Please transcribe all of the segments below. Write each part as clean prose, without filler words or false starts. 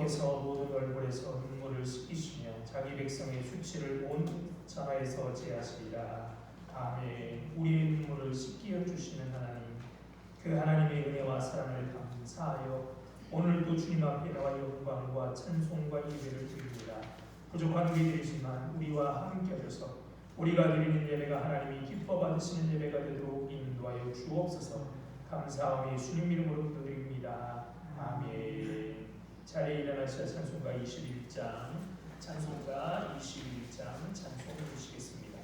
여호와께서 모든 얼굴에서 눈물을 씻기시며 자기 백성의 수치를 온 자하에서 제하시리라. 아멘. 우리의 눈물을 씻겨 주시는 하나님, 그 하나님의 은혜와 사랑을 감사하여 오늘도 주님 앞에 나와 영광과 찬송과 예배를 드립니다. 부족한 우리들이지만 우리와 함께 하셔서 우리가 드리는 예배가 하나님이 기뻐 받으시는 예배가 되도록 인도하여 주옵소서. 감사하며 주님 이름으로 기도드립니다. 아멘. 자리에 일어나셔 찬송가 21장 찬송해 주시겠습니다.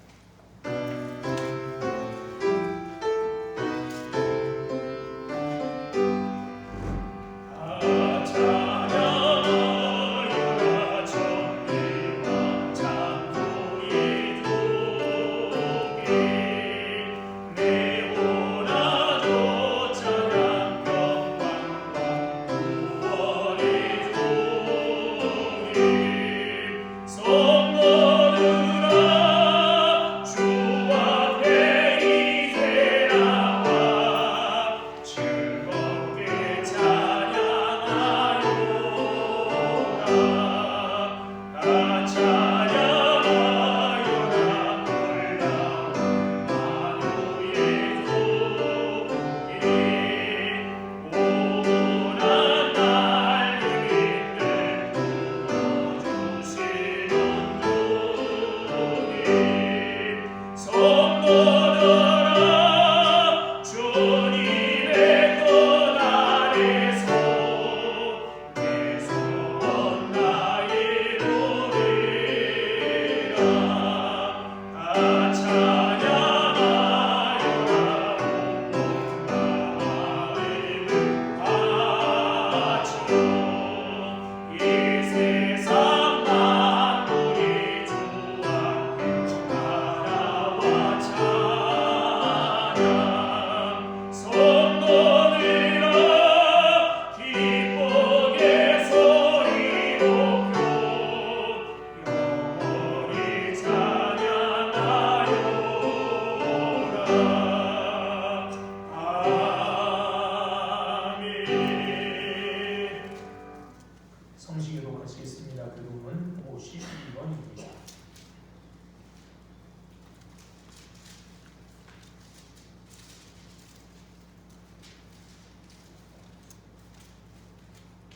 성시기로 가시겠습니다. 그룹은 52번입니다.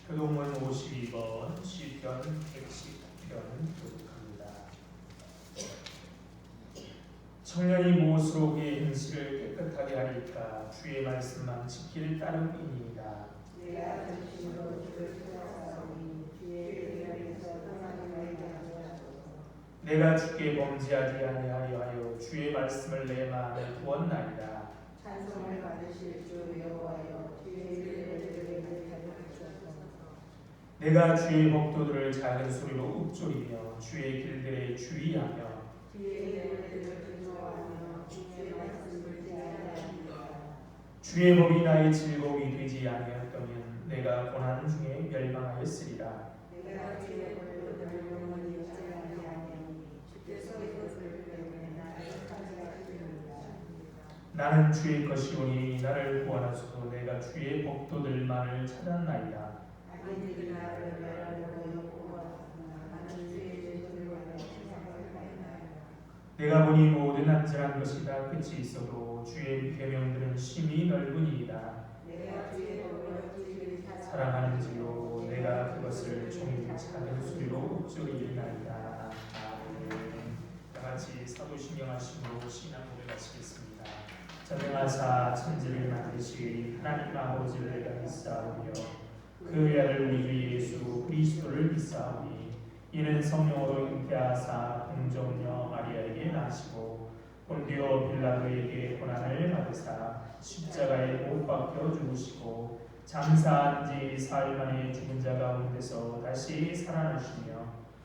교동문 52번, 시편 110편 교독합니다. 청년이 무엇으로 그의 행실을 깨끗하게 하리까? 주의 말씀만 지킬 따름이니이다. 내가 전심으로 주를 찾아오니 주의 기념에서 떠나지 말게 하소서. 내가 주께 범죄하지 아니하여 주의 말씀을 내 마음에 두었나이다. 찬송을 받으실 주 여호와여, 주의 이름을 찬양하소서. 내가 주의 법도들을 작은 소리로 읊조리며 주의 길들에 주의하며 주의 이름을 즐거워하며 주의 말씀을 제하리이다. 주의 법이 나의 즐거움이 되지 아니하였다면 내가 고난 중에 멸망하였으리라. 내가 주의 법도를 영원히 잊지 아니하니 주께서 이것을 때문에 나를 찾아주시리이다. 나는 주의 것이오니 나를 구원하소서. 내가 주의 법도들만을 찾았나이다. 악인들이 나를 멸하려고 욕구하였으나 나는 주의 죄를 생각하였나이다. 내가 보니 모든 안전한 것이 다 끝이 있어도 주의 계명들은 심히 넓으니이다. 내가 주의 법을 지키기 사랑하는지로 내가 그것을 종일 작은 소리로 읊조리나이다. 아멘. 다같이 사도신경 하심으로 신앙 고백하시겠습니다. 전능하사 천지를 만드신 하나님 아버지를 내가 믿사오며 그 아들 우리 주 예수 그리스도를 믿사오니 이는 성령으로 잉태하사 동정녀 마리아에게 나시고 본디오 빌라도에게 고난을 받으사 십자가에 못 박혀 죽으시고 장사한 지 사흘 만에 죽은 자 가운데서 다시 살아나시며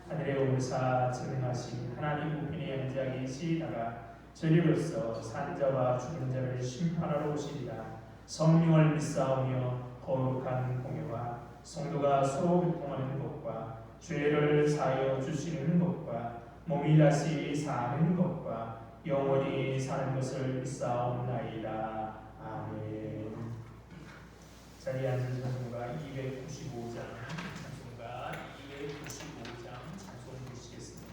하늘에 오르사 전능하신 하나님 우편에 앉아 계시다가 저리로서 산자와 죽은 자를 심판하러 오시리라. 성령을 믿사오며 거룩한 공예와 성도가 서로 교통하는 것과 죄를 사하여 주시는 것과 몸이 다시 사는 것과 영원히 사는 것을 믿사옵나이다. 아멘. 자리에 앉은 찬송가 295장 찬송가 95장 찬송 주시겠습니다.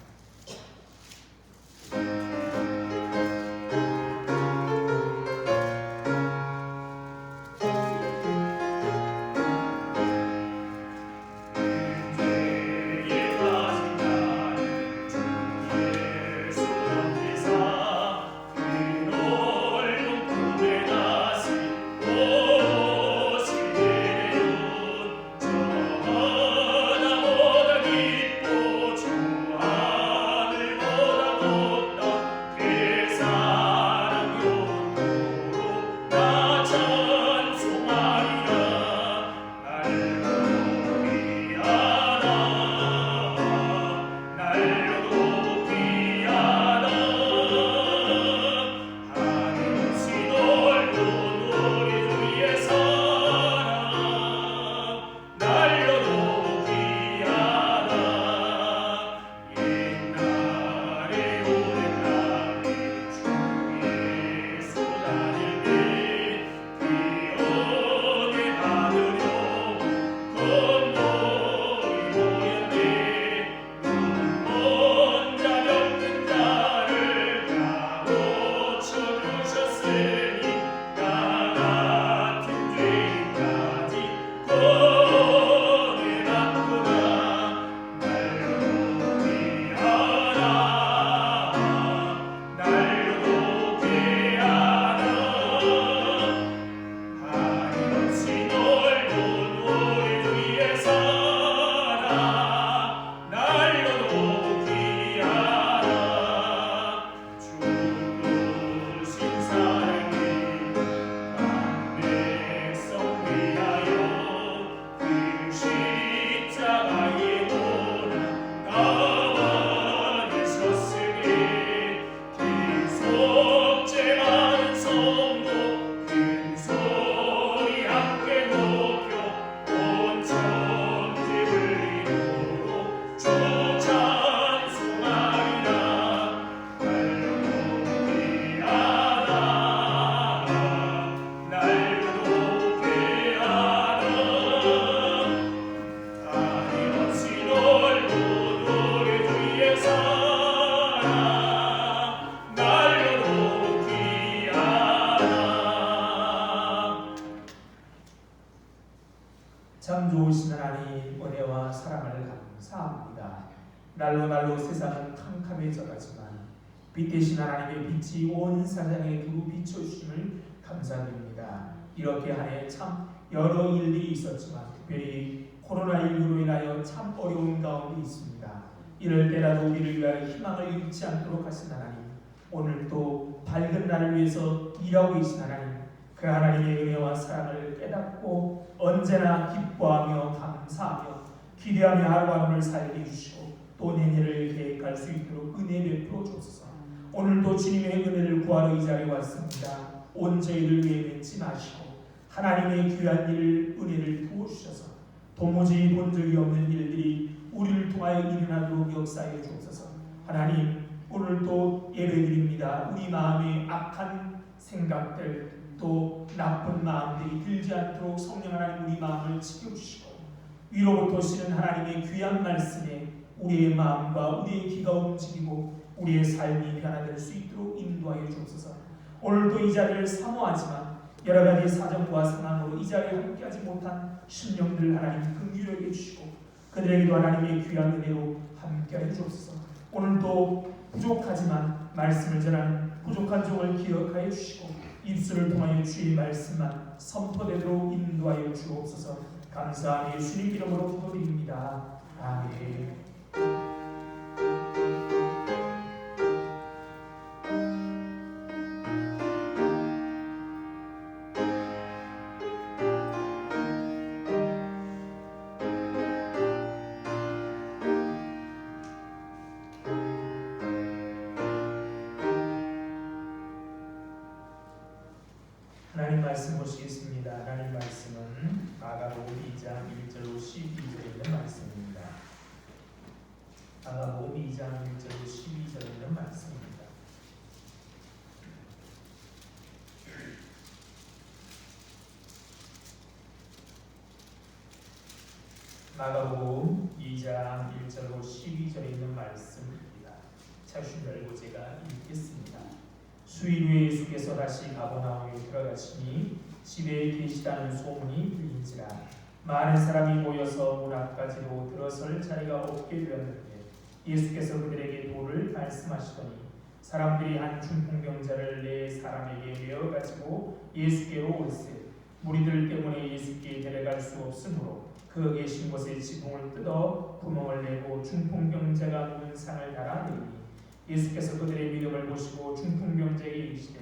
참 좋으신 하나님 은혜와 사랑을 감사합니다. 날로 세상은 캄캄해져가지만 빛 대신 하나님의 빛이 온 세상에 두루 비춰주심을 감사드립니다. 이렇게 한 해 참 여러 일들이 있었지만 특별히 코로나19로 인하여 참 어려운 가운데 있습니다. 이럴 때라도 우리를 위하여 희망을 잃지 않도록 하신 하나님, 오늘 또 밝은 날을 위해서 일하고 계신 하나님, 그 하나님의 은혜와 사랑을 깨닫고 언제나 기뻐하며 감사하며 기대하며 하루하루를 살게 해주시고 또 내년을 계획할 수 있도록 은혜 베풀어 주옵소서. 오늘도 주님의 은혜를 구하러 이 자리에 왔습니다. 온 저희를 위해 맺지 마시고 하나님의 귀한 일을 은혜를 부어주셔서 도무지 본 적이 없는 일들이 우리를 통하여 일어나도록 역사해 주옵소서. 하나님, 오늘도 예배드립니다. 우리 마음에 악한 생각들 또 나쁜 마음들이 들지 않도록 성령 하나님 우리 마음을 지켜주시고 위로부터 오시는 하나님의 귀한 말씀에 우리의 마음과 우리의 귀가 움직이고 우리의 삶이 변화될 수 있도록 인도하여 주옵소서. 오늘도 이 자리를 사모하지만 여러 가지 사정과 상황으로 이 자리에 함께하지 못한 심령들 하나님 긍휼히 여겨주시고 그들에게도 하나님의 귀한 은혜로 함께하여 주옵소서. 오늘도 부족하지만 말씀을 전하는 부족한 종을 기억하여 주시고 입술을 통하여 주의 말씀만 선포되도록 인도하여 주옵소서. 감사하며 예수님 이름으로 기도드립니다. 아멘. 하나님 말씀 보시겠습니다. 하나님 말씀은 마가복음 2장 1절로 12절에 있는 말씀입니다. 마가복음 2장 1절로 12절에 있는 말씀입니다. 마가복음 2장 2장 1절로 12절에 있는 말씀입니다. 찾으신 줄 알고 제가 읽겠습니다. 수일 후에 예수께서 다시 가버나움에 들어가시니 집에 계시다는 소문이 들린지라 많은 사람이 모여서 문 앞까지로 들어설 자리가 없게 되었는데 예수께서 그들에게 도를 말씀하시더니 사람들이 한 중풍병자를 네 사람에게 메어 가지고 예수께로 올세 무리들 때문에 예수께 데려갈 수 없으므로 그 계신 곳에 지붕을 뜯어 구멍을 내고 중풍병자가 누운 상을 달아 내리니 예수께서 그들의 믿음을 보시고 중풍병자에게 이르시되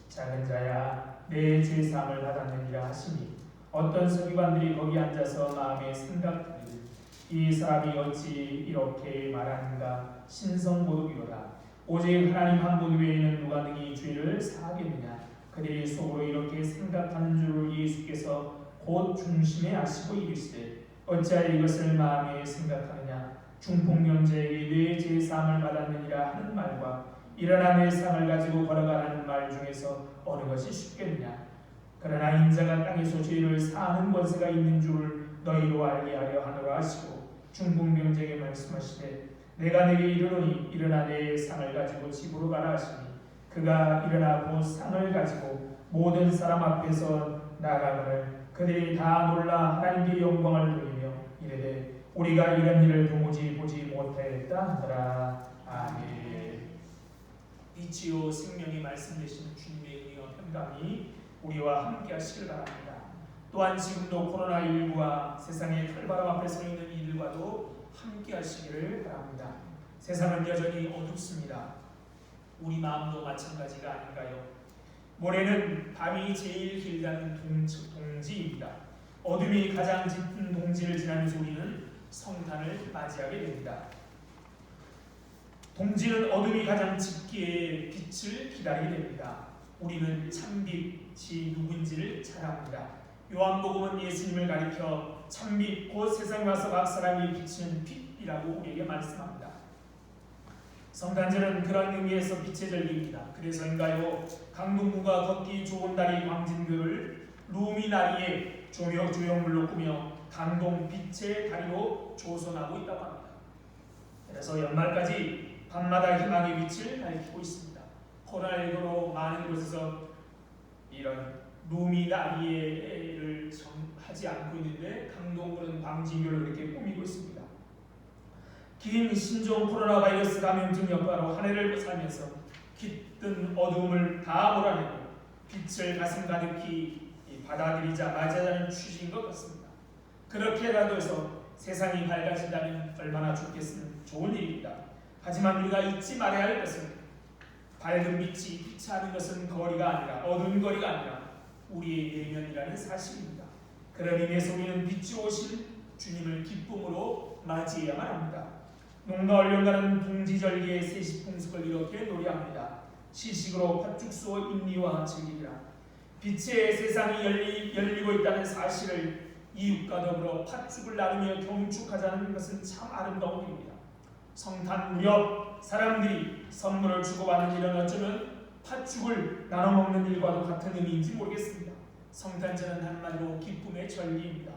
작은 자야 내 제사함을 받았느니라 하시니 어떤 서기관들이 거기 앉아서 마음에 생각하기를 이 사람이 어찌 이렇게 말하는가 신성모독이로다 오직 하나님 한 분 외에는 누가 능히 죄를 사하겠느냐 그들이 속으로 이렇게 생각하는 줄 예수께서 곧 중심에 아시고 이르시되 어찌하여 이것을 마음에 생각하느냐 중풍병자에게 내 제사함을 받았느니라 하는 말과 일어나 내 상을 가지고 걸어가라는 말 중에서 어느 것이 쉽겠느냐 그러나 인자가 땅에서 죄를 사하는 권세가 있는 줄 너희로 알게 하려 하노라 하시고 중풍병자에게 말씀하시되 내가 네게 이르노니 일어나 내 상을 가지고 집으로 가라 하시니 그가 일어나 곧 상을 가지고 모든 사람 앞에서 나가거늘 그들이 다 놀라 하나님께 영광을 돌리며 이르되 우리가 이런 일을 도무지 보지 못하였다 하더라. 아멘. 빛이요 생명이 말씀되신 주님의 은혜와 평강이 우리와 함께 하시길 바랍니다. 또한 지금도 코로나19와 세상의 칼바람 앞에 서 있는 이들과도 함께 하시기를 바랍니다. 세상은 여전히 어둡습니다. 우리 마음도 마찬가지가 아닌가요? 모레는 밤이 제일 길다는 동지입니다. 어둠이 가장 짙은 동지를 지나면서 우리는 성탄을 맞이하게 됩니다. 동지는 어둠이 가장 짙기에 빛을 기다리게 됩니다. 우리는 참빛이 누군지를 찾아옵니다. 요한복음은 예수님을 가리켜 참빛 곧 세상에 와서 각 사람이 비치는 빛이라고 우리에게 말씀합니다. 성탄절은 그런 의미에서 빛의 절기입니다. 그래서인가요? 강동구가 걷기 좋은 다리 광진교를 루미나리에 조형물로 꾸며 강동 빛의 다리로 조성하고 있다고 합니다. 그래서 연말까지 밤마다 희망의 빛을 밝히고 있습니다. 코로나19로 많은 곳에서 이런 루미나리에를 하지 않고 있는데 강동구는 광진교를 이렇게 꾸미고 있습니다. 긴 신종 코로나 바이러스 감염증 여파로 한 해를 살면서 깃든 어두움을 다 몰아내고 빛을 가슴 가득히 받아들이자 맞이하자는 취지인 것 같습니다. 그렇게라도 해서 세상이 밝아진다면 얼마나 좋은 일입니다. 하지만 우리가 잊지 말아야 할 것은 밝은 빛이 비치하는 것은 거리가 아니라 어두운 거리가 아니라 우리의 내면이라는 사실입니다. 그런 의미에서 우리는 빛이 오신 주님을 기쁨으로 맞이해야만 합니다. 농가 얼령가는 동지절기의 세시풍습을 이렇게 노래합니다. 시식으로 팥죽 쏘 인리와 즐기리라. 빛의 세상이 열리고 있다는 사실을 이웃과 더불어 팥죽을 나누며 경축하자는 것은 참 아름다운 일입니다. 성탄 무렵 사람들이 선물을 주고받는 일은 어쩌면 팥죽을 나눠 먹는 일과도 같은 의미인지 모르겠습니다. 성탄절은 한마디로 기쁨의 절기입니다.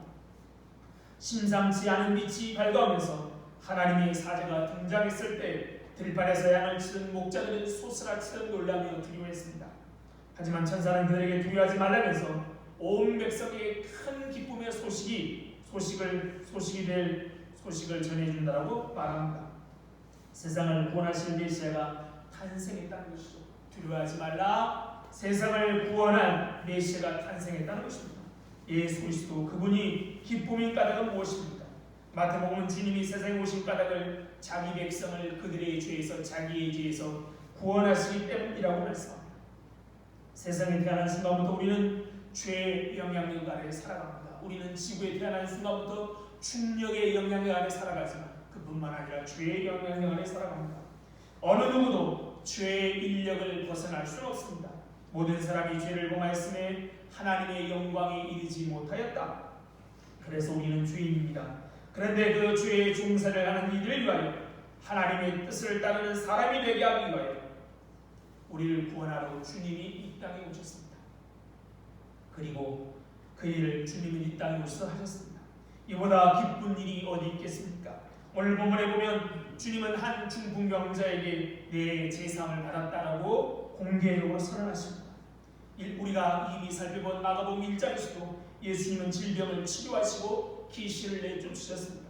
심상치 않은 빛이 밝아오면서 하나님의 사자가 등장했을 때 들판에서 양을 치던 목자들은 소스라치듯 놀라며 두려워했습니다. 하지만 천사는 그들에게 두려워하지 말라면서 온 백성에게 큰 기쁨의 소식이 될 소식을 전해준다라고 말합니다. 세상을 구원하실 메시아가 탄생했다는 것이죠. 두려워하지 말라. 세상을 구원한 메시아가 탄생했다는 것입니다. 예수 그리스도 그분이 기쁨인 까닭은 무엇입니까? 마태복음은 주님이 세상에 오신 까닭을 자기 백성을 그들의 죄에서 자기의 죄에서 구원하시기 때문이라고 말씀합니다. 세상에 태어난 순간부터 우리는 죄의 영향력 아래 살아갑니다. 우리는 지구에 태어난 순간부터 충력의 영향력 아래 살아가지만 그뿐만 아니라 죄의 영향력 아래 살아갑니다. 어느 누구도 죄의 인력을 벗어날 수는 없습니다. 모든 사람이 죄를 범하였음에 하나님의 영광에 이르지 못하였다. 그래서 우리는 죄인입니다. 그런데 그 죄의 종사를 하는 이들을 위하여 하나님의 뜻을 따르는 사람이 되게 하기 위하여 우리를 구원하러 주님이 이 땅에 오셨습니다. 그리고 그 일을 주님은 이 땅에 오셔서 하셨습니다. 이보다 기쁜 일이 어디 있겠습니까? 오늘 본문에 보면 주님은 한 중풍병자에게 내 제사함을 받았다라고 공개적으로 선언하십니다. 우리가 이미 살펴본 마가복음 1장에서도 예수님은 질병을 치료하시고 기시를 내쫓으셨습니다.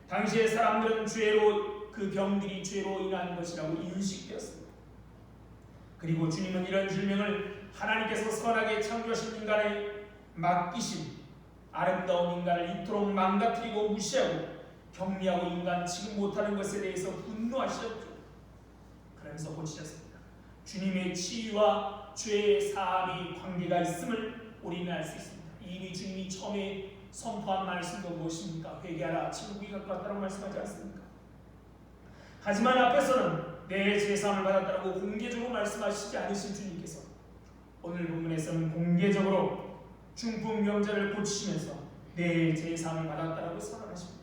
당시의 사람들은 죄로 그 병들이 죄로 인한 것이라고 인식되었습니다. 그리고 주님은 이런 질병을 하나님께서 선하게 창조하신 인간의 맡기신 아름다운 인간을 이토록 망가뜨리고 무시하고 격리하고 인간 지금 못하는 것에 대해서 분노하셨죠. 그러면서 고치셨습니다. 주님의 치유와 죄의 사함이 관계가 있음을 우리는 알 수 있습니다. 이미 주님이 처음에 선포한 말씀도 무엇입니까? 회개하라, 천국이 가까웠다고 말씀하지 않습니까? 하지만 앞에서는 내 제사함을 받았다고 공개적으로 말씀하시지 않으신 주님께서 오늘 본문에서는 공개적으로 중풍병자를 고치시면서 내 제사함을 받았다고 선언하십니다.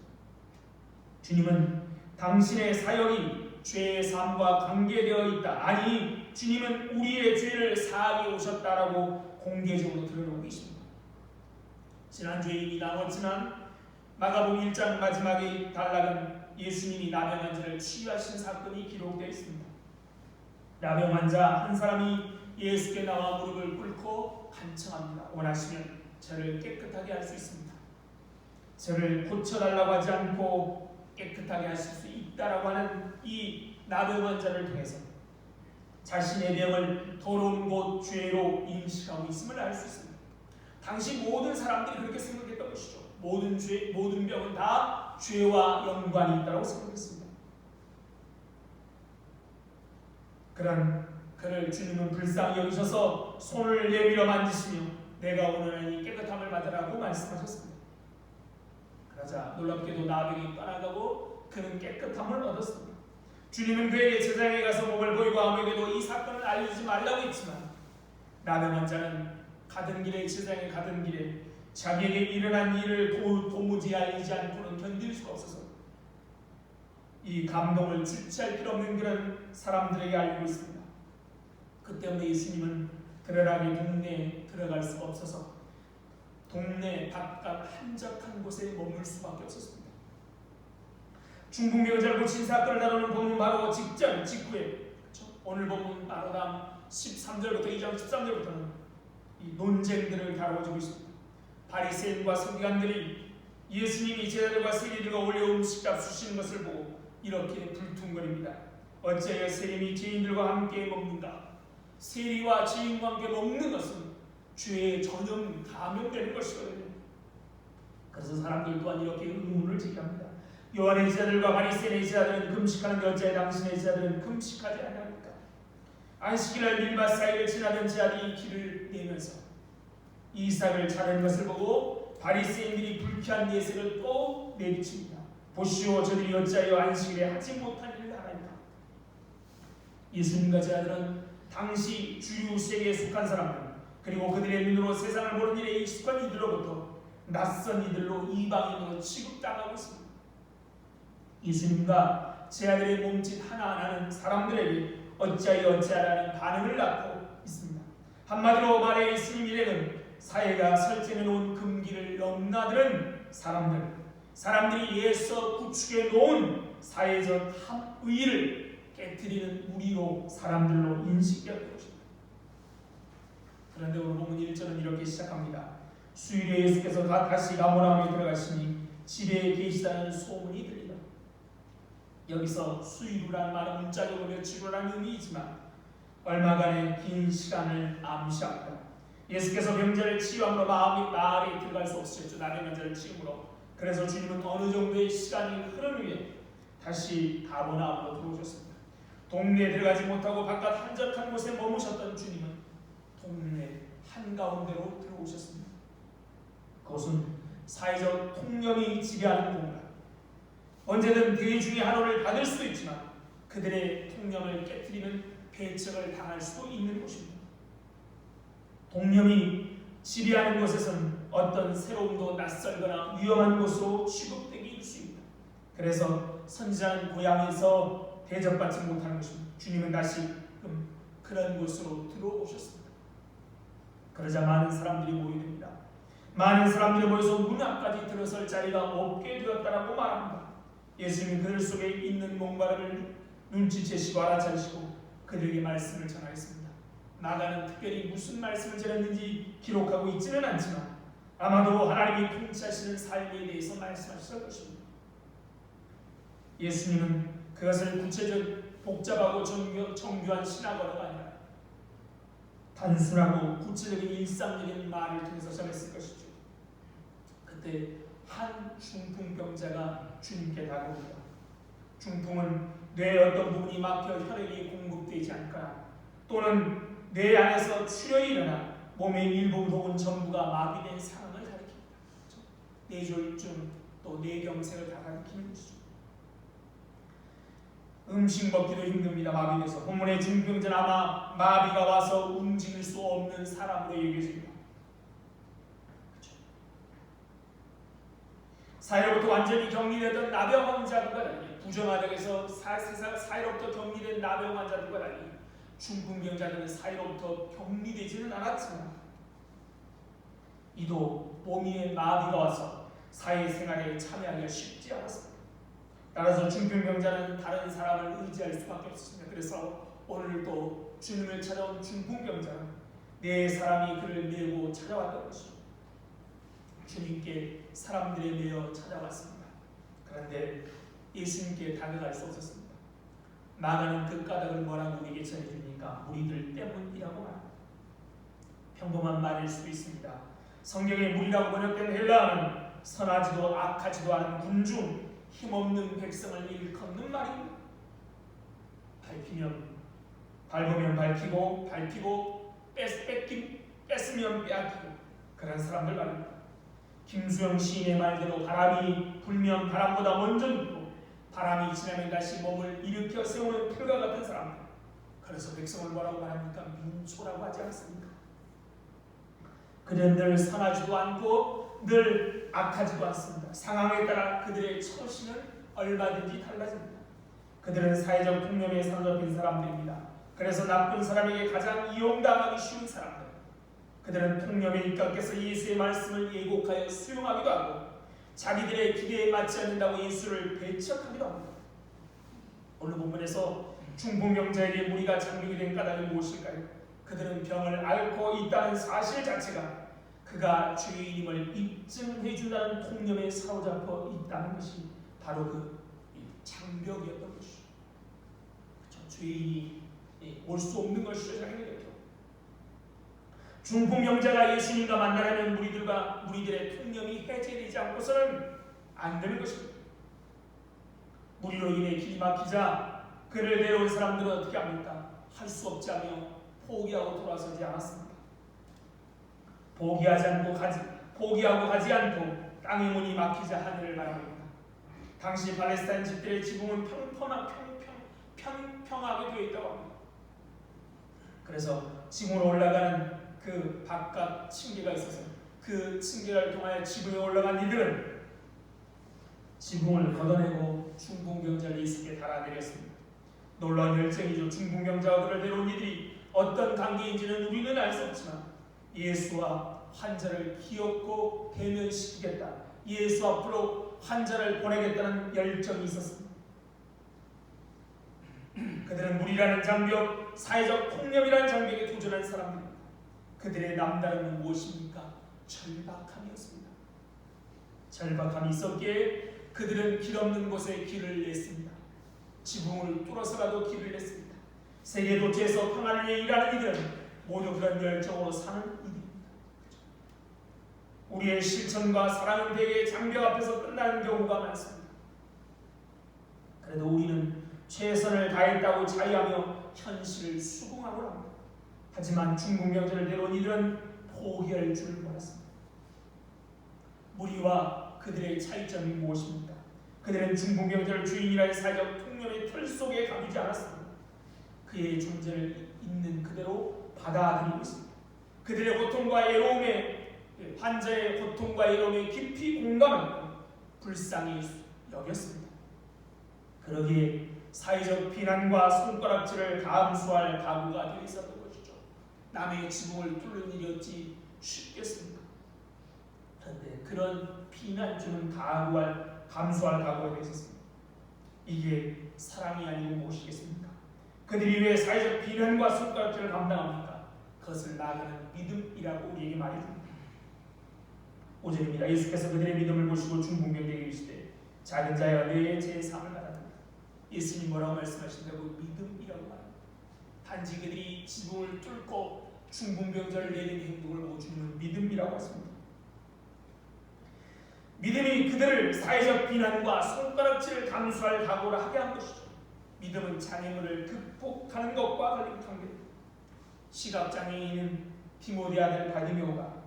주님은 당신의 사역이 죄의 삶과 관계되어 있다. 아니, 주님은 우리의 죄를 사하게 오셨다라고 공개적으로 드러내고 계십니다. 지난주에 이미 나눴지만 마가복음 1장 마지막의 단락은 예수님이 나병 환자를 치유하신 사건이 기록되어 있습니다. 나병 환자 한 사람이 예수께 나와 무릎을 꿇고 간청합니다. 원하시면 저를 깨끗하게 할 수 있습니다. 저를 고쳐달라고 하지 않고 깨끗하게 하실 수 있다라고 하는 이 나병 환자를 통해서 자신의 병을 더러운 곳 죄로 인식하고 있음을 알 수 있습니다. 당시 모든 사람들이 그렇게 생각했던 것이죠. 모든 병은 다 죄와 연관이 있다고 생각했습니다. 그런 그를 주님은 불쌍히 여기셔서 손을 내밀어 만지시며 내가 원하노니 깨끗함을 받으라고 말씀하셨습니다. 그러자 놀랍게도 나병이 떠나가고 그는 깨끗함을 얻었습니다. 주님은 그에게 제자에게 가서 몸을 보이고 아무에게도 이 사건을 알리지 말라고 했지만 나병 환자는 가던 길에 제자에게 가던 길에 자기에게 일어난 일을 도무지 알리지 않고는 견딜 수가 없어서 이 감동을 주체할 필요 없는 그런 사람들에게 알리고 있습니다. 그 때문에 예수님은 들어가기 동네에 들어갈 수가 없어서 동네 바깥 한적한 곳에 머물 수밖에 없었습니다. 중풍병자를 고친 사건을 다루는 본문 바로 직후에 그렇죠? 오늘 본문 바로당 13절부터 2장 13절부터는 이 논쟁들을 다루어지고 있습니다. 바리새인과 서기관들이 예수님이 제자들과 세리들과 올려온 음식값 주시는 것을 보고 이렇게 불퉁거립니다. 어찌하여 세리이 죄인들과 함께 먹는가? 세리와 죄인과 함께 먹는 것은 죄의 전염 감염되는 것이거든요. 그래서 사람들 또한 이렇게 의문을 제기합니다. 요한의 제자들과 바리새인의 제자들은 금식하는데 어찌하여 당신의 제자들은 금식하지 않습니까? 안식일날 밀밭 사이를 지나던 제자들이 길을 내면서 이삭을 자르는 것을 보고 바리새인들이 불쾌한 내색을 또 내비칩니다. 보시오, 저들이 어찌하여 안식일에 하지 못한 일을 하나이까? 예수님과 제자들은 당시 주류 세계에 속한 사람들 그리고 그들의 눈으로 세상을 보는 일에 익숙한 이들로부터 낯선 이들로 이방인으로 취급당하고 있습니다. 예수님과 제자들의 몸짓 하나하나는 사람들에게 어찌하라는 반응을 낳고 있습니다. 한마디로 말해 예수님 일행은 사회가 설정해 놓은 금기를 넘나드는 사람들이 예서 구축해 놓은 사회적 합의를 깨트리는 무리로 사람들로 인식되었던 것입니다. 그런데 오늘 본문 1절은 이렇게 시작합니다. 수요일에 예수께서 다시 가버나움에 들어가시니 집에 계시다는 소문이 들리다. 여기서 수요일이라는 말은 문자적으로 며칠이라는 의미이지만 얼마간의 긴 시간을 암시합니다. 예수께서 병자를 치유함으로 마을에 들어갈 수 없으셨죠. 나병 환자를 치유함으로. 그래서 주님은 어느 정도의 시간이 흐른 후에 다시 가버나움으로 들어오셨습니다. 동네에 들어가지 못하고 바깥 한적한 곳에 머무셨던 주님은 동네 한가운데로 들어오셨습니다. 그것은 사회적 통념이 지배하는 공간. 언제든 대중의 한호를 받을 수도 있지만 그들의 통념을 깨트리는 배척을 당할 수도 있는 곳입니다. 통념이 지배하는 곳에서는 어떤 새로움도 낯설거나 위험한 곳으로 취급되기 일쑤입니다. 그래서 선지자는 고향에서 대접받지 못하는 것입니다. 주님은 다시금 그런 곳으로 들어오셨습니다. 그러자 많은 사람들이 모여듭니다. 많은 사람들이 모여서 문 앞까지 들어설 자리가 없게 되었다라고 말합니다. 예수님이 그들 속에 있는 목마름을 눈치채시고 알아차리시고 그들에게 말씀을 전하였습니다. 마가는 특별히 무슨 말씀을 전했는지 기록하고 있지는 않지만 아마도 하나님이 통치하시는 삶에 대해서 말씀하셨을 것입니다. 예수님은 그것을 구체적 복잡하고 정교한 신학어가 아니라 단순하고 구체적인 일상적인 말을 통해서 전했을 것이죠. 그때 한 중풍병자가 주님께 다가옵니다. 중풍은 뇌의 어떤 부분이 막혀 혈액이 공급되지 않거나 또는 뇌 안에서 출혈이 일어나 몸의 일부 혹은 전부가 마비된 상황을 가리킵니다. 뇌졸중 또 뇌경색을 다 가리키는 것이죠. 음식 먹기도 힘듭니다. 마비돼서 본문의 중풍자는 아마 마비가 와서 움직일 수 없는 사람으로 여겨집니다. 그렇죠? 사회로부터 완전히 격리되던 나병 환자들과 달리 부정하덕에서 사회로부터 격리된 나병 환자들과 달리 중풍병자들은 사회로부터 격리되지는 않았지만 이도 몸에 마비가 와서 사회생활에 참여하기가 쉽지 않았습니다. 따라서 중풍병자는 다른 사람을 의지할 수밖에 없었습니다. 그래서 오늘도 주님을 찾아온 중풍병자는 네 사람이 그를 메고 찾아왔던 것이죠. 주님께 사람들에 매여 찾아왔습니다. 그런데 예수님께 다가갈 수 없었습니다. 마가는 그 까닭을 뭐라고 우리에게 전해줍니까? 무리들 때문이라고 말합니다. 평범한 말일 수도 있습니다. 성경의 무리라고 번역된 헬라어는 선하지도 악하지도 않은 군중, 힘없는 백성을 일컫는 말입니다. 밟으면 밟히고 뺏으면 빼앗기고 그런 사람들 말입니다. 김수영 시인의 말대로 바람이 불면 바람보다 먼저 눕고 바람이 지나면 다시 몸을 일으켜 세우는 풀과 같은 사람들. 그래서 백성을 뭐라고 말합니까? 민초라고 하지 않습니까? 그들은 늘 선하지도 않고 늘 악하지도 않습니다. 상황에 따라 그들의 처신은 얼마든지 달라집니다. 그들은 사회적 통념에 사로잡힌 사람들입니다. 그래서 나쁜 사람에게 가장 이용당하기 쉬운 사람들. 그들은 통념에 입각해서 예수의 말씀을 예곡하여 수용하기도 하고 자기들의 기대에 맞지 않는다고 예수를 배척하기도 합니다. 오늘 본문에서 중풍병자에게 무리가 장벽이 된 까닭이 무엇일까요? 그들은 병을 앓고 있다는 사실 자체가 그가 죄인임을 입증해 준다는 통념에 사로잡혀 있다는 것이 바로 그 장벽이었던 것이죠. 죄인이 올 수 없는 것이죠. 자기들에게. 중풍병자가 예수님과 만나려면 무리들의 통념이 해제되지 않고서는 안 되는 것입니다. 무리로 인해 길이 막히자 그를 내려온 사람들은 어떻게 합니까? 할 수 없지 하며 포기하고 돌아서지 않았습니다. 포기하고 가지 않고 땅의 문이 막히자 하늘을 바라봅니다. 당시 팔레스타인 집들의 지붕은 평평하게 되어 있다고 합니다. 그래서 지붕으로 올라가는 그 바깥 층계가 있어서 그 층계를 통하여 지붕에 올라간 이들은 지붕을 걷어내고 중풍병자를 예수께 달아내렸습니다. 놀라운 열정이죠. 중풍병자와 그를 데려온 이들이 어떤 관계인지는 우리는 알 수 없지만 예수와 환자를 기업고 대면시키겠다. 예수 앞으로 환자를 보내겠다는 열정이 있었습니다. 그들은 무리라는 장벽, 사회적 통념이라는 장벽에 도전한 사람들입니다. 그들의 남다름은 무엇입니까? 절박함이었습니다. 절박함이 있었기에 그들은 길 없는 곳에 길을 냈습니다. 지붕을 뚫어서라도 길을 냈습니다. 세계 도처에서 평화를 위해 일하는 이들은 모두 그런 열정으로 사는 이들입니다. 우리의 실천과 사랑은 대개 장벽 앞에서 끝나는 경우가 많습니다. 그래도 우리는 최선을 다했다고 자유하며 현실을 수긍하고 합니다. 하지만 중풍병자를 데려온 이들은 포기할 줄 몰랐습니다. 무리와 그들의 차이점이 무엇입니까? 그들은 중풍병자를 주인이라는 사회적 통념의 틀 속에 감추지 않았습니다. 그의 존재를 있는 그대로 받아들이고 있습니다. 그들의 고통과 애로움에 환자의 고통과 애로움에 깊이 공감하고 불쌍히 여겼습니다. 그러기에 사회적 비난과 손가락질을 감수할 각오가 되어 있었던 것이죠. 남의 지붕을 뚫는 일이 어찌 쉽겠습니까? 그런데 그런 비난주는 감수할 각오가 되어 있었습니다. 이게 사랑이 아니고 무엇이겠습니까? 그들이 왜 사회적 비난과 손가락질을 감당합니까? 그것을 나아가는 믿음이라고 우리에게 말해줍니다. 5절입니다. 예수께서 그들의 믿음을 보시고 중풍병에게 이르시되 작은 자여 너의 죄의 사함을 받았다. 예수님 뭐라고 말씀하신다고? 믿음이라고 말합니다. 단지 그들이 지붕을 뚫고 중풍병자를 내리는 행동을 보고 주님은 믿음이라고 하십니다. 믿음이 그들을 사회적 비난과 손가락질을 감수할 각오를 하게 한 것이죠. 믿음은 장애물을 극복하는 것과 관련 관계입니다. 시각장애인은 디모데 아들 바디메오가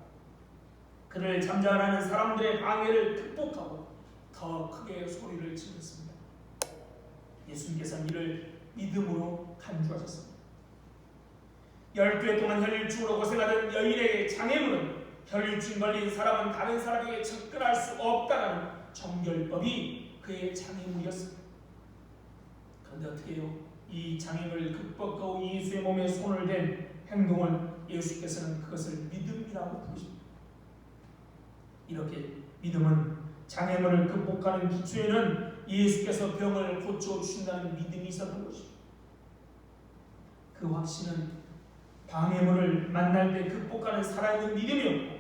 그를 잠잠하는 사람들의 방해를 극복하고 더 크게 소리를 질렀습니다. 예수님께서는 이를 믿음으로 간주하셨습니다. 12해 동안 혈류증으로 고생하던 여인에게 장애물은 혈류증 걸린 사람은 다른 사람에게 접근할 수 없다는 정결법이 그의 장애물이었습니다. 그런데 어떻게 해요? 이 장애물을 극복하고 예수의 몸에 손을 댄 행동을 예수께서는 그것을 믿음이라고 부르십니다. 이렇게 믿음은 장애물을 극복하는 기초에는 예수께서 병을 고쳐주신다는 믿음이 있었던 것이죠. 그 확신은 방해물을 만날 때 극복하는 살아있는 믿음이었고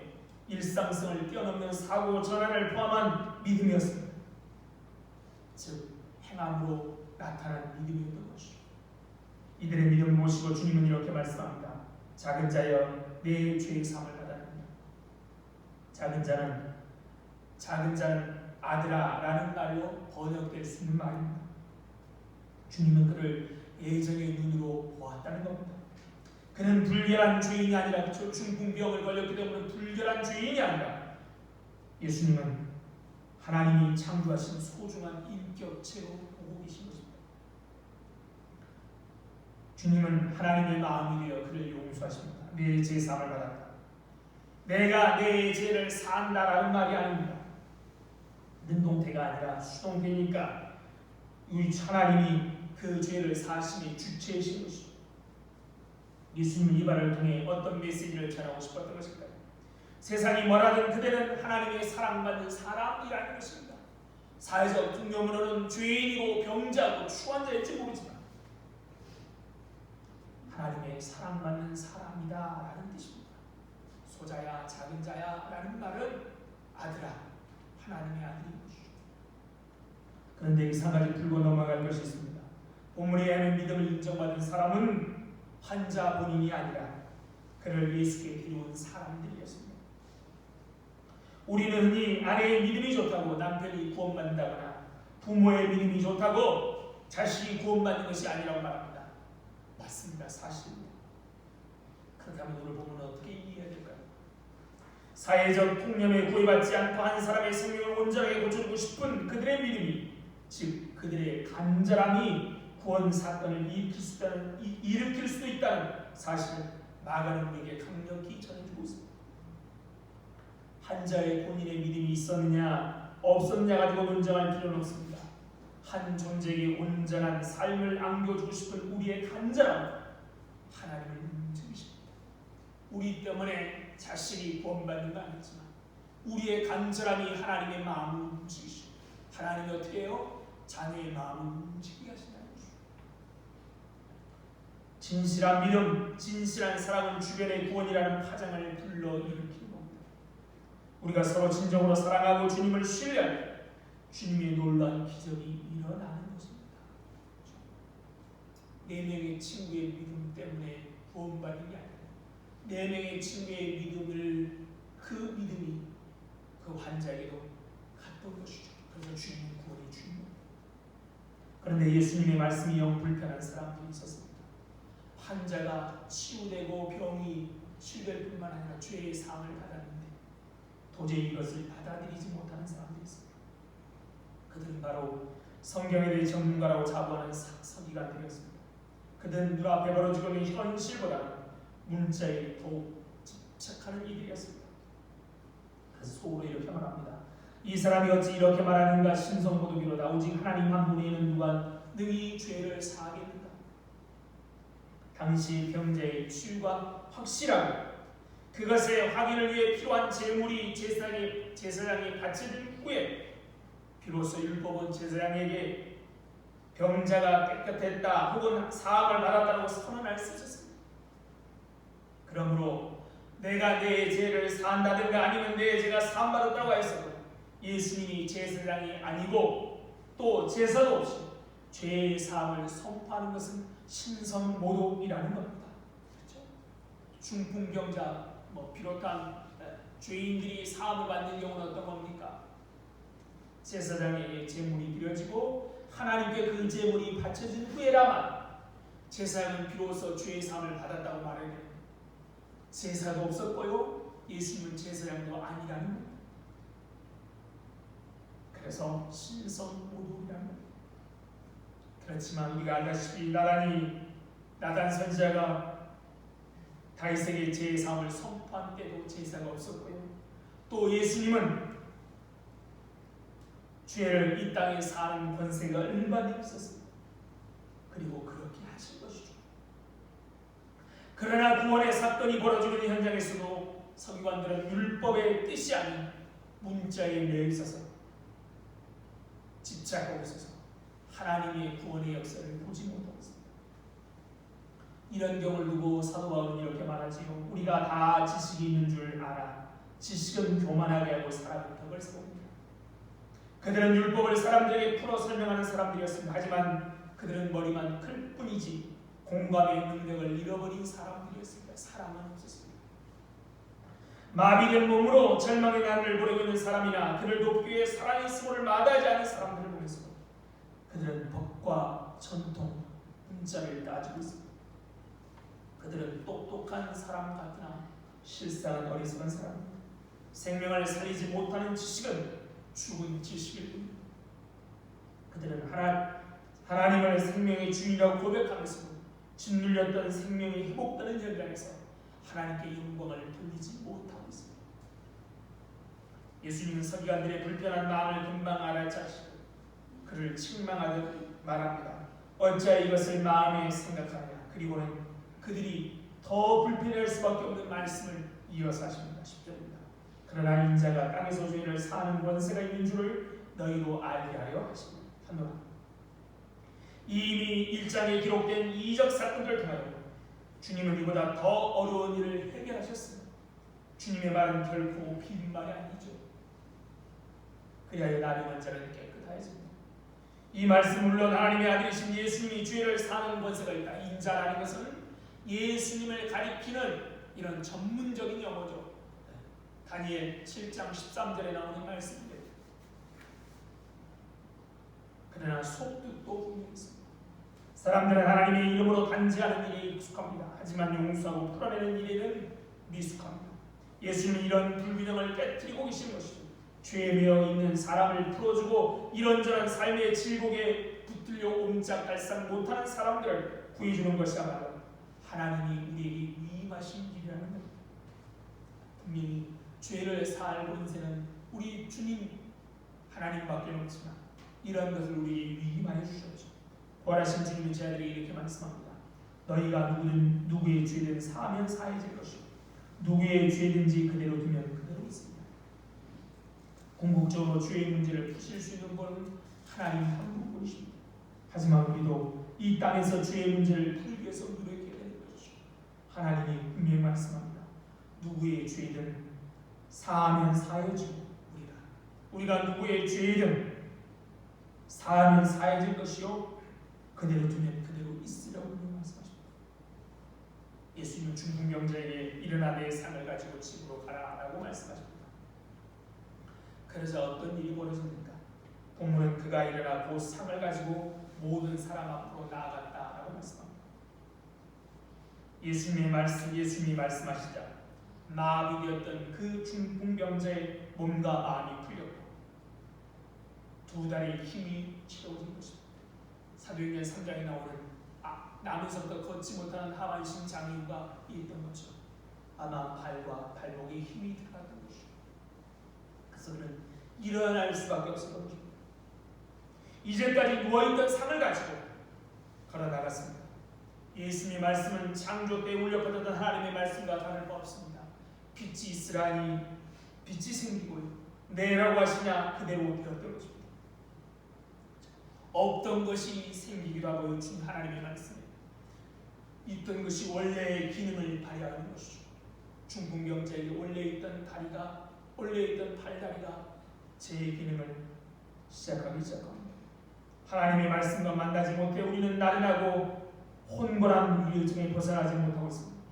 일상성을 뛰어넘는 사고 전환을 포함한 믿음이었습니다. 즉 행함으로 나타난 믿음이었던 것이죠. 이들의 믿음을 모시고 주님은 이렇게 말씀합니다. 작은 자여 내 죄의 사함을 받았느냐. 작은 자는 아들아 라는 말로 번역될 수 있는 말입니다. 주님은 그를 예전의 눈으로 보았다는 겁니다. 그는 불결한 죄인이 아니라 중풍병을 걸렸기 때문에 불결한 죄인이 아니라 예수님은 하나님이 창조하신 소중한 인격체로 보고 계신 것입니다. 주님은 하나님의 마음이 되어 그를 용서하십니다. 내 죄 사함을 받았다. 내가 내 죄를 산다라는 말이 아닙니다. 능동태가 아니라 수동태니까 우리 하나님이 그 죄를 사심의 주체이신 것이죠. 예수님은 이 말을 통해 어떤 메시지를 전하고 싶었던 것일까요? 세상이 뭐라든 그대는 하나님의 사랑받는 사람이라는 것입니다. 사회적 통념으로는 죄인이고 병자고 추한자일지 모르지만 하나님의 사랑받는 사람이다 라는 뜻입니다. 소자야 작은 자야 라는 말은 아들아 하나님의 아들인 것이죠. 그런데 이 한 가지 풀고 넘어갈 것이 있습니다. 본문에 하는 믿음을 인정받은 사람은 환자 본인이 아니라 그를 예수께 데려온 사람들이었습니다. 우리는 흔히 아내의 믿음이 좋다고 남편이 구원받는다거나 부모의 믿음이 좋다고 자식이 구원받는 것이 아니라고 말합니다. 맞습니다. 사실입니다. 그렇다면 오늘 본문은 어떻게 이해해야 될까요? 사회적 통념에 구애받지 않고 한 사람의 생명을 온전하게 고쳐주고 싶은 그들의 믿음이, 즉 그들의 간절함이 구원 사건을 일으킬 수도 있다는 사실을 마가는 우리에게 강력히 전해주고 있습니다. 환자의 본인의 믿음이 있었느냐 없었느냐 가지고 논쟁할 필요는 없습니다. 한 존재에게 온전한 삶을 안겨주고 싶은 우리의 간절함 하나님을 움직이십니다. 우리 때문에 자식이 구원받는 거 아니지만 우리의 간절함이 하나님의 마음을 움직이시고 하나님이 어떻게 해요? 자녀의 마음을 움직이게 하신다는 것이죠. 진실한 믿음, 진실한 사랑은 주변의 구원이라는 파장을 불러일으키는 겁니다. 우리가 서로 진정으로 사랑하고 주님을 신뢰할 때 주님의 놀라운 기적이 일어나는 것입니다. 4명의 친구의 믿음 때문에 구원받는 게 아니라 4명의 친구의 믿음을 그 믿음이 그 환자에게도 갔던 것이죠. 그래서 주님은 구원해 주는 겁니다. 그런데 예수님의 말씀이 영 불편한 사람들이 있었습니다. 환자가 치유되고 병이 치유될 뿐만 아니라 죄의 사함을 받았는데 도저히 이것을 받아들이지 못하는 사람들이 있습니다. 그들은 바로 성경에 대해 전문가라고 자부하는 서기관들이었습니다. 그들은 눈앞에 벌어지고 있는 현실보다는 문자에 더욱 집착하는 이들이었습니다. 그래서 속으로 이렇게 말합니다. 이 사람이 어찌 이렇게 말하는가? 신성모독이로다. 오직 하나님 한 분에는 누가 능히 죄를 사하겠는가? 당시 병자의 치유가 확실하고 그것의 확인을 위해 필요한 제물이 제사장이 바쳐질 후에 비로소 율법은 제사장에게 병자가 깨끗했다 혹은 사함을 받았다고 선언할 수 있었습니다. 그러므로 내가 내 죄를 사한다든가 아니면 내 죄가 사함받았다고 했어도 예수님이 제사장이 아니고 또 제사도 없이 죄의 사함을 선포하는 것은 신성모독이라는 겁니다. 그렇죠? 중풍병자 비롯한 죄인들이 사함을 받는 경우는 어떤 겁니까? 제사장에게 제물이 드려지고 하나님께 그 제물이 바쳐진 후에라만 제사장은 비로소 죄의 사함을 받았다고 말해야 됩니다. 제사도 없었고요, 예수님은 제사장도 아니라는 겁니다. 그래서 신성모독이라는 겁니다. 그렇지만 우리가 알다시피 나단 선지자가 다윗에게 죄의 사함을 선포한 때도 제사가 없었고요, 또 예수님은 죄를 이 땅에 사는 권세가 일반이 없었습니다. 그리고 그렇게 하신 것이죠. 그러나 구원의 사건이 벌어지는 현장에서도 서기관들은 율법의 뜻이 아닌 문자에 매여 있어서 집착하고 있어서 하나님의 구원의 역사를 보지 못하고 있습니다. 이런 경우를 두고 사도 바울은 이렇게 말하지요. 우리가 다 지식이 있는 줄 알아. 지식은 교만하게 하고 사람은 덕을 세웁니다. 그들은 율법을 사람들에게 풀어 설명하는 사람들이었습니다. 하지만 그들은 머리만 클 뿐이지 공감의 능력을 잃어버린 사람들이었습니다. 사랑은 없었습니다. 마비된 몸으로 절망의 날을 보내고 있는 사람이나 그를 돕기 위해 사랑의 수고를 마다하지 않은 사람들을 보면서 그들은 법과 전통, 문자를 따지고 있습니다. 그들은 똑똑한 사람 같으나 실상은 어리석은 사람입니다. 생명을 살리지 못하는 지식은 죽은 지식일 뿐입니다. 그들은 하나님을 생명의 주인이라고 고백하면서 짓눌렸던 생명이 회복되는 현장에서 하나님께 영광을 돌리지 못하고 있습니다. 예수님은 서기관들의 불편한 마음을 금방 알아차시고 그를 책망하듯 말합니다. 어찌하여 이것을 마음에 생각하느냐. 그리고는 그들이 더 불편할 수밖에 없는 말씀을 이어서 하십니다. 10절입니다. 그러나 인자가 땅에서 죄를 사하는 권세가 있는 줄을 너희로 알게 하려 하노라. 이미 1장에 기록된 이적 사건들을 통하여 주님은 이보다 더 어려운 일을 해결하셨습니다. 주님의 말은 결코 빈말이 아니죠. 그리하여 나병한 자는 깨끗하여집니다. 이 말씀 물론 하나님의 아들이신 예수님이 죄를 사하는 권세가 있다. 인자라는 것은 예수님을 가리키는 이런 전문적인 용어죠. 다니엘 7장 13절에 나오는 말씀입니다. 그러나 속뜻도 분명히 있습니다. 사람들은 하나님의 이름으로 단죄하는 일에 익숙합니다. 하지만 용서하고 풀어내는 일에는 미숙합니다. 예수님은 이런 불균형을 깨뜨리고 계신 것이죠. 죄에 매여 있는 사람을 풀어주고 이런저런 삶의 질곡에 붙들려 옴짝달싹 못하는 사람들을 구해주는 것이야말로 하나님이 우리에게 위임하신 일이라는 겁니다. 분명히 죄를 사할 권세는 우리 주님 하나님밖에 없지만 이런 것을 우리에게 위임하여 주셨죠. 부활하신 주님은 제 아들에게 이렇게 말씀합니다. 너희가 누구의 죄든 사하면 사해질 것이고 누구의 죄든지 그대로 두면 그대로 있습니다. 궁극적으로 죄의 문제를 푸실 수 있는 분은 하나님 한 분뿐이십니다. 하지만 우리도 이 땅에서 죄의 문제를 풀기 위해서 노력해야 되는 것이죠. 하나님이 분명히 말씀합니다. 누구의 죄든 사하면 사해지고 우리가 누구의 죄든 사하면 사해질 것이요 그대로 두면 그대로 있으라고 말씀하십니다. 예수님은 중풍병자에게 일어나 내 상을 가지고 집으로 가라라고 말씀하십니다. 그래서 어떤 일이 벌어집니까? 본문은 그가 일어나 그 상을 가지고 모든 사람 앞으로 나아갔다라고 말씀합니다. 예수님이 말씀하시자 마비되었던 그 중풍병자의 몸과 마음이 풀렸고 두 다리의 힘이 채워진 것입니다. 사도행전 3장에 나오는 나면서부터 걷지 못하는 하반신 장애우가 있던 것처럼 아마 발과 발목에 힘이 들어갔던 것이죠. 그래서 그는 일어날 수밖에 없었던 것입니다. 이제까지 누워있던 상을 가지고 걸어 나갔습니다. 예수님의 말씀은 창조 때 울려 퍼졌던 하나님의 말씀과 다를 바 없습니다. 빛이 있으라니 빛이 생기고요. 내라고 하시냐 그대로 되었던 것입니다. 없던 것이 생기기도 하고 준 하나님의 말씀입니다. 있던 것이 원래의 기능을 발휘하는 것이죠. 중풍병자에게 원래 있던 다리가, 원래 있던 팔다리가 제 기능을 시작하기 시작합니다. 하나님의 말씀과 만나지 못해 우리는 나른하고 혼곤한 우울증에 벗어나지 못하고 있습니다.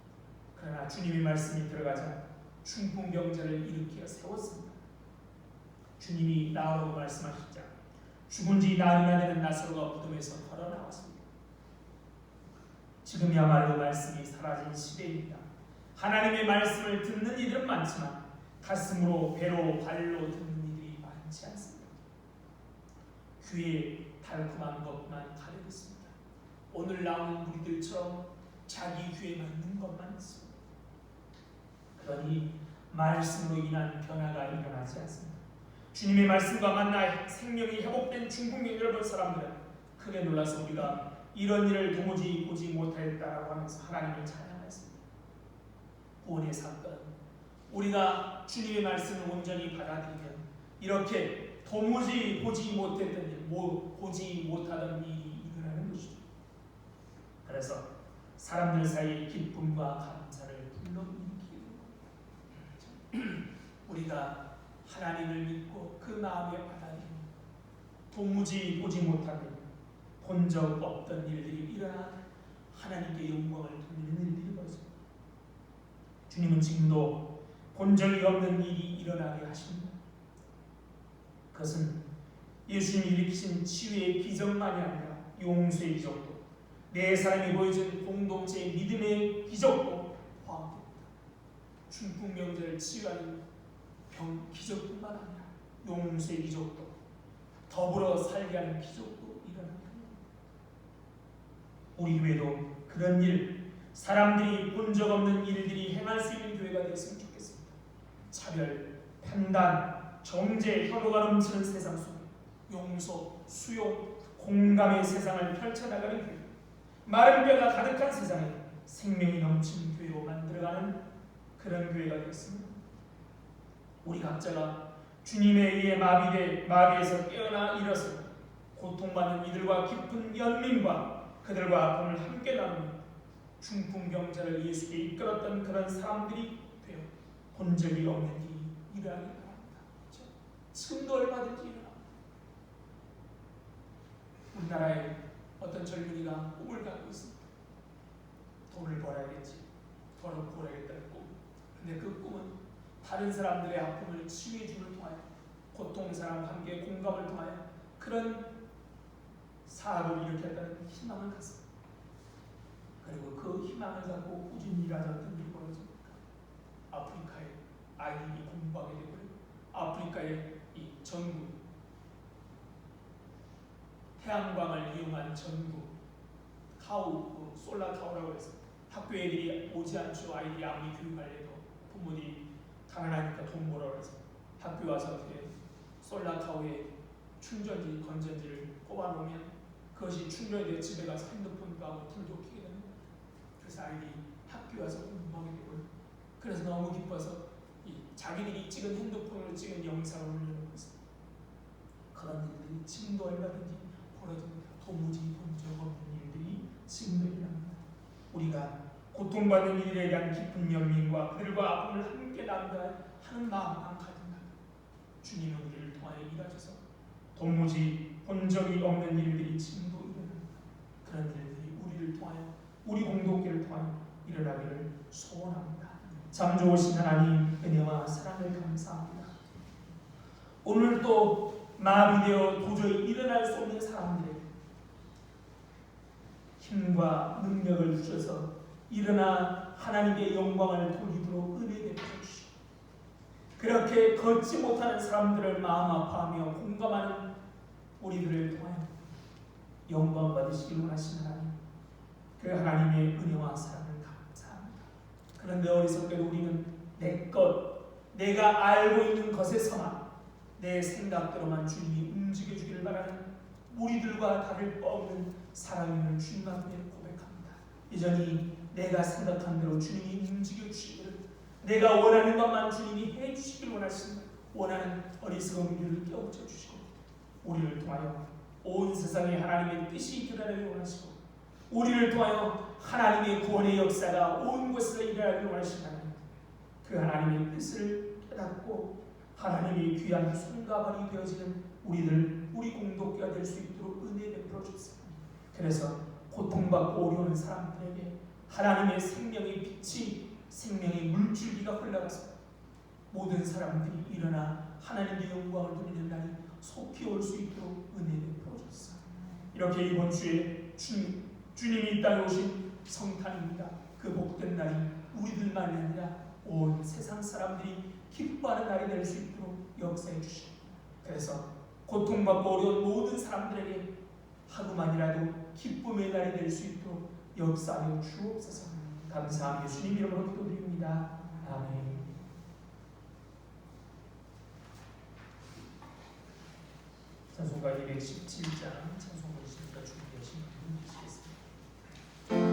그러나 주님의 말씀이 들어가자 중풍병자를 일으켜 세웠습니다. 주님이 나오라고 말씀하시자 죽은 지 나흘이나 되는 나사로가 무덤에서 걸어 나왔습니다. 지금이야말로 말씀이 사라진 시대입니다. 하나님의 말씀을 듣는 이들은 많지만 가슴으로, 배로, 발로 듣는 이들이 많지 않습니다. 귀에 달콤한 것만 가득 있습니다. 오늘 나오는 무리들처럼 자기 귀에 맞는 것만 있습니다. 그러니 말씀으로 인한 변화가 일어나지 않습니다. 주님의 말씀과 만나 생명이 회복된 중풍병자를 본 사람들은 크게 놀라서 우리가 이런 일을 도무지 보지 못하였다라고 하면서 하나님을 찬양했습니다. 구원의 사건, 우리가 주님의 말씀을 온전히 받아들이면 이렇게 도무지 보지 못했던 일, 보지 못하던 일이 일어나는 것이죠. 그래서 사람들 사이에 기쁨과 감사를 불러일으키게 됩니다. 우리가 하나님을 믿고 그 마음에 받아들이면 도무지 보지 못하던 본 적 없던 일들이 일어나 하나님께 영광을 돌리는 일들이 벌어집니다. 주님은 지금도 본 적이 없는 일이 일어나게 하십니다. 그것은 예수님이 일으키신 치유의 기적만이 아니라 용서의 기적도, 네 사람이 보여준 공동체의 믿음의 기적도 포함됩니다. 중풍병자를 치유하는 기적뿐만 아니라 용서의 기적도, 더불어 살게 하는 기적도 일어납니다. 우리 교회도 그런 일, 사람들이 본 적 없는 일들이 행할 수 있는 교회가 됐으면 좋겠습니다. 차별, 판단, 정죄, 혐오가 넘치는 세상 속에 용서, 수용, 공감의 세상을 펼쳐나가는 교회, 마른 뼈가 가득한 세상에 생명이 넘치는 교회로 만들어가는 그런 교회가 되었습니다. 우리 각자가 주님에 의해 마비에서 깨어나 일어서 고통받는 이들과 깊은 연민과 그들과 아픔을 함께 나누는 중풍병자를 예수께 이끌었던 그런 사람들이 되어 본 적이 없는 일이 일어나기 바랍니다. 그렇죠? 지금도 얼마든지 일어납니다. 우리나라에 어떤 젊은이가 꿈을 갖고 있습니다. 돈을 벌어야겠지, 돈을 벌어야겠다는 꿈. 근데 그 꿈은 다른 사람들의 아픔을 치유해줌을 통하여, 고통 사람과 함께 공감을 통하여 그런 사업을 일으켰다는 희망을 갖습니다. 그리고 그 희망을 갖고 꾸준히 일하던 일이 벌어집니다. 아프리카에 아이들이 공부하게 되고, 아프리카의 이 전구, 태양광을 이용한 전구, 타우, 솔라 타우라고 해서 학교 애들이 오지 않죠. 아이들이 아무리 교육하려도 부모들이 가난하니까 돈 벌어라 해서 학교 와서 어떻게 솔라 타우에 충전지, 건전지를 꼽아놓으면 그것이 충전이 돼 집에 가서 핸드폰과 불도 켜게 됩니다. 그래서 아이들이 학교 와서 공부하게 되고요. 그래서 너무 기뻐서 자기들이 찍은 핸드폰으로 찍은 영상을 올려놓고 있습니다. 그런 일들이 지금도 얼마든지 벌어집니다. 도무지 본 적 없는 일들이 지금도 일어납니다. 우리가 고통받는 이들에 대한 깊은 연민과 그들과 아픔을 함께 나누다 하는 마음만 가진다. 주님은 우리를 통하여 일하셔서 도무지 본 적이 없는 일들이 지금도 일어납니다. 그런 일들이 우리를 통하여, 우리 공동체를 통하여 일어나기를 소원합니다. 참 좋으신 하나님, 은혜와 사랑을 감사합니다. 오늘 또 마비되어 도저히 일어날 수 없는 사람들에게 힘과 능력을 주셔서 일어나 하나님의 영광을 돌리도록 은혜 베푸시오. 그렇게 걷지 못하는 사람들을 마음 아파하며 공감하는 우리들을 통하여 영광 받으시길 원하시는 하나님, 그 하나님의 은혜와 사랑을 감사합니다. 그런데 어리석게도 우리는 내 것, 내가 알고 있는 것에서만, 내 생각대로만 주님이 움직여주기를 바라는 우리들과 다를 바 없는 사랑임을 주님 앞에 고백합니다. 여전히 내가 생각한 대로 주님이 움직여주시기를, 내가 원하는 것만 주님이 해주시길 원하는 어리석은 우리를 깨우쳐 주시고 우리를 통하여 온 세상에 하나님의 뜻이 드러나길 원하시고 우리를 통하여 하나님의 구원의 역사가 온 곳에서 일어나길 원하시는 하나님, 그 하나님의 뜻을 깨닫고 하나님의 귀한 손과 발이 되어지는 우리 공동체가 될 수 있도록 은혜 베풀어 주세요. 그래서 고통받고 어려운 사람들에게 하나님의 생명의 빛이, 생명의 물줄기가 흘러가서 모든 사람들이 일어나 하나님의 영광을 돌리는 날이 속히 올 수 있도록 은혜 베풀어 주소서. 이렇게 이번 주에 주님이 이 땅에 오신 성탄입니다. 그 복된 날이 우리들만이 아니라 온 세상 사람들이 기뻐하는 날이 될 수 있도록 역사해 주시고, 그래서 고통받고 어려운 모든 사람들에게 하루만이라도 기쁨의 날이 될 수 있도록 역사하여 주옵소서. 감사하며 주님 이름으로 기도드립니다. 아멘. 찬송가 217장 찬송가 있습니다. 준비하신 분 계시겠습니다.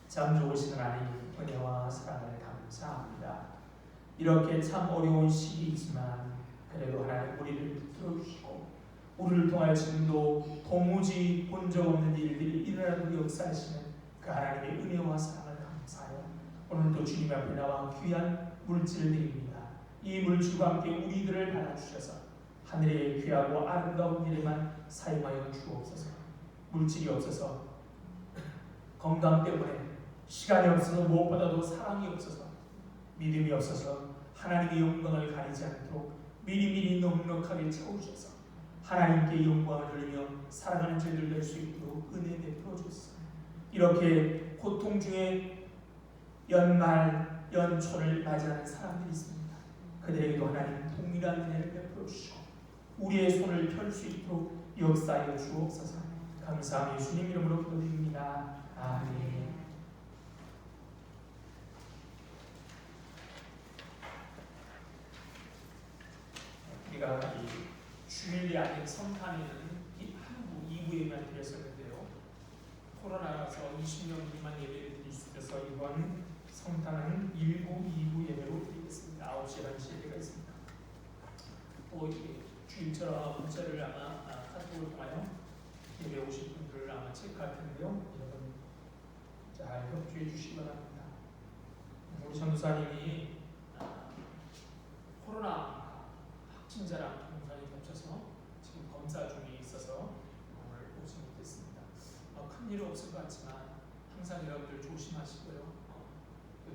참 좋으신 하나님, 은혜와 사랑을 감사합니다. 이렇게 참 어려운 시기이지만 그래도 하나님 우리를 붙들어 주시고 우리를 통하여 지금도 도무지 본 적 없는 일들이 일어나는 역사하시는 그 하나님의 은혜와 사랑을 감사하여 오늘도 주님 앞에 나와 귀한 물질을 드립니다. 이 물질과 함께 우리들을 받아주셔서 하늘의 귀하고 아름다운 일에만 사용하여 주옵소서. 물질이 없어서, 건강 때문에, 시간이 없어서, 무엇보다도 사랑이 없어서, 믿음이 없어서 하나님의 영광을 가리지 않도록 미리미리 넉넉하게 채우셔서 하나님께 영광을 돌리며 살아가는 저희들 될 수 있도록 은혜 베풀어 주옵소서. 이렇게 고통 중에 연말, 연초를 맞이하는 사람들이 있습니다. 그들에게도 하나님 동일한 은혜를 베풀어 주시고 우리의 손을 펼 수 있도록 역사하여 주옵소서. 감사하며 주님 이름으로 기도드립니다. 아멘. 우리가 이 주일이 아닌 성탄에는 이 한부 2부에만 드렸었는데요. 코로나라서 20명 미만 예배를 드릴 수 있어서 이번 성탄은 1부, 2부 예배로 드리겠습니다. 9시, 11시 예배가 있습니다. 또 주일처럼 문자를 아마 카톡을 통하여 예배 오실 분들을 아마 체크할 텐데요. 여러분 잘 협조해 주시기 바랍니다. 우리 전도사님이 코로나 확진자랑 동선이 겹쳐서 지금 검사 중에 있어서 오늘 오지 못했습니다. 큰 일은 없을 것 같지만 항상 여러분들 조심하시고요.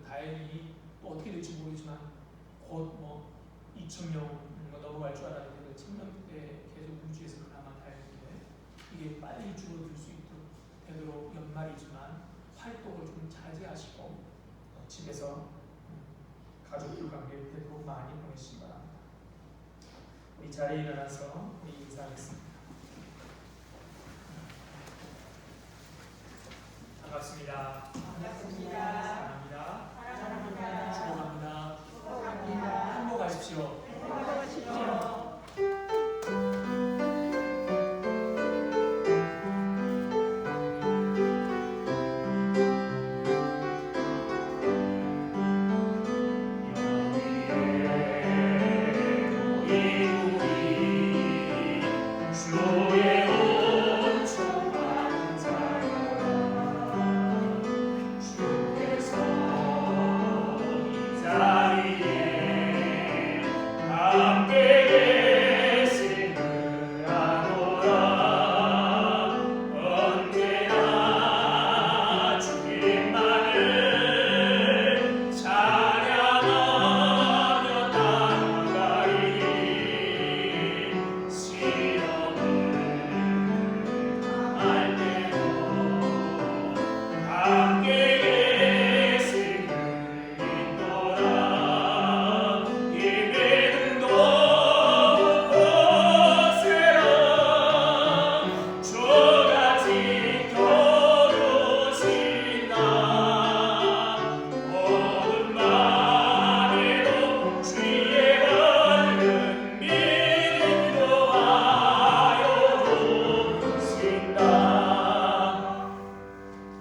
다행히 또 어떻게 될지 모르지만 곧 2,000명 넘어갈 줄 알았는데 1,000명대 계속 유지해서 그나마 다행인데 이게 빨리 줄어들 수 있도록 되도록 연말이지만 활동을 좀 자제하시고 집에서 가족들과 함께 되도록 많이 보내시기 바랍니다. 우리 자리에 일어나서 우리 인사하겠습니다. 반갑습니다. 반갑습니다. 사랑합니다. 사랑합니다. 축복합니다. 축복합니다. 행복하십시오. 행복하십시오.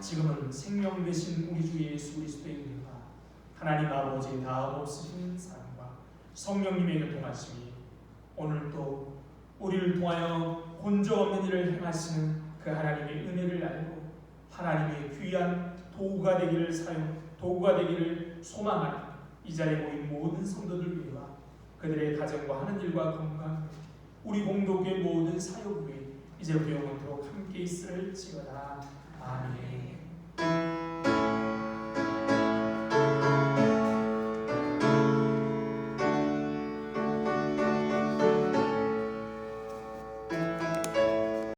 지금은 생명 되신 우리 주 예수 그리스도의 은혜가 하나님 아버지의 다음 없으신 사랑과 성령님의 교통하심이 오늘도 우리를 통하여 본적 없는 일을 행하시는 그 하나님의 은혜를 알고 하나님의 귀한 도구가 되기를 소망하는 이 자리에 모인 모든 성도들 위해와 그들의 가정과 하는 일과 건강 우리 공동교회 모든 사역 위에 이제부터 영원토록 함께 있을지어다. 아멘.